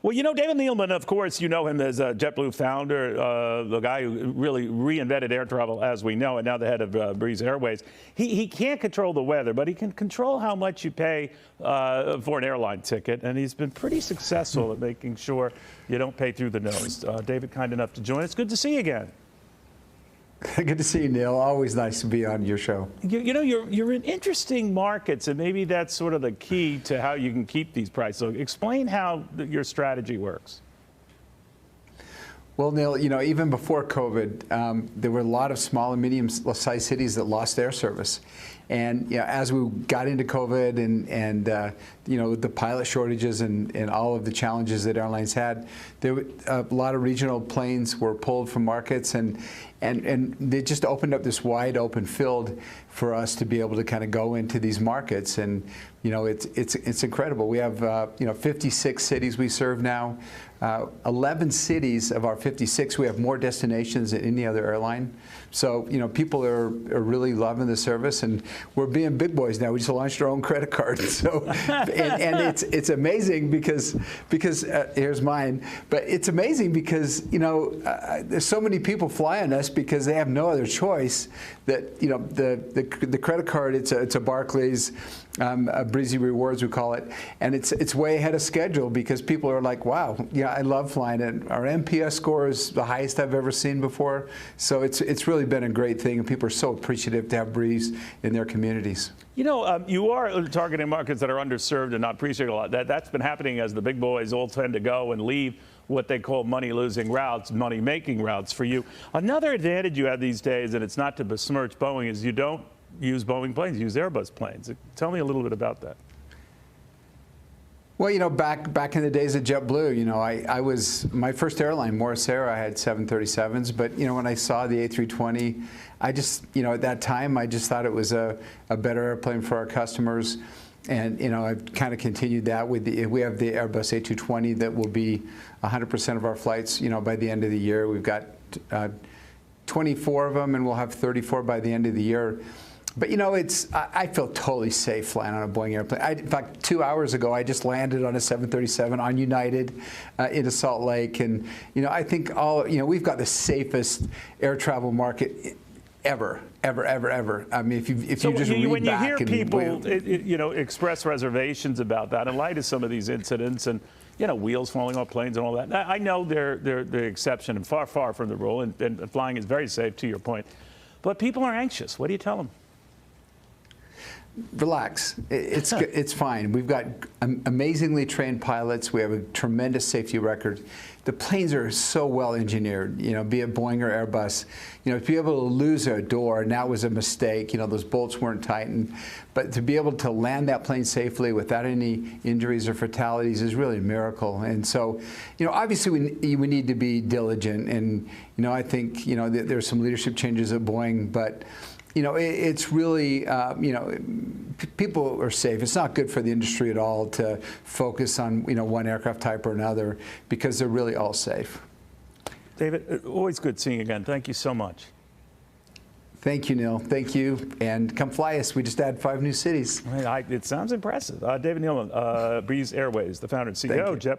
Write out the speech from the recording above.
Well, you know, David Neeleman, of course, you know him as a JetBlue founder, the guy who really reinvented air travel as we know it, now the head of Breeze Airways. He can't control the weather, but he can control how much you pay for an airline ticket, and he's been pretty successful at making sure you don't pay through the nose. David, kind enough to join us. Good to see you again. Good to see you, Neil. Always nice to be on your show. You know, you're in interesting markets, and maybe that's sort of the key to how you can keep these prices. So explain how your strategy works. Well, Neil, you know, even before COVID, there were a lot of small and medium-sized cities that lost air service. And you know, as we got into COVID and you know, the pilot shortages and all of the challenges that airlines had, a lot of regional planes were pulled from markets, and they just opened up this wide open field for us to be able to kind of go into these markets. And you know, it's incredible. We have you know, 56 cities we serve now. 11 cities of our 56, we have more destinations than any other airline. So, you know, people are really loving the service, and we're being big boys now. We just launched our own credit card. So, and it's amazing because here's mine. But it's amazing because, you know, there's so many people fly on us because they have no other choice. That, you know, the credit card, it's a Barclays, a Breezy Rewards we call it, and it's way ahead of schedule because people are like, wow, yeah, I love flying it. Our NPS score is the highest I've ever seen before. So it's really been a great thing, and people are so appreciative to have Breeze in their communities. You know, you are targeting markets that are underserved and not appreciated a lot. That's been happening as the big boys all tend to go and leave what they call money-losing routes, money-making routes for you. Another advantage you have these days, and it's not to besmirch Boeing, is you don't use Boeing planes, you use Airbus planes. Tell me a little bit about that. Well, you know, back in the days of JetBlue, you know, I was, my first airline, Morris Air, I had 737s, but, you know, when I saw the A320, I just, you know, at that time, I just thought it was a better airplane for our customers. And, you know, I've kind of continued that with we have the Airbus A220 that will be 100% of our flights, you know, by the end of the year. We've got 24 of them, and we'll have 34 by the end of the year. But, you know, I feel totally safe flying on a Boeing airplane. In fact, 2 hours ago, I just landed on a 737 on United into Salt Lake. And, you know, I think you know, we've got the safest air travel market ever. I mean, if you just read back. When you hear people, you know, express reservations about that in light of some of these incidents and, you know, wheels falling off planes and all that, I know they're the exception and far from the rule, and flying is very safe, to your point. But people are anxious. What do you tell them? Relax. It's fine. We've got amazingly trained pilots. We have a tremendous safety record. The planes are so well engineered, you know, be it Boeing or Airbus. You know, to be able to lose a door, and that was a mistake. You know, those bolts weren't tightened. But to be able to land that plane safely without any injuries or fatalities is really a miracle. And so, you know, obviously we need to be diligent. And, you know, I think, you know, there's some leadership changes at Boeing, but you know, it's really, you know, people are safe. It's not good for the industry at all to focus on, you know, one aircraft type or another because they're really all safe. David, always good seeing you again. Thank you so much. Thank you, Neil. Thank you. And come fly us. We just added 5 new cities. It sounds impressive. David Neeleman, Breeze Airways, the founder and CEO,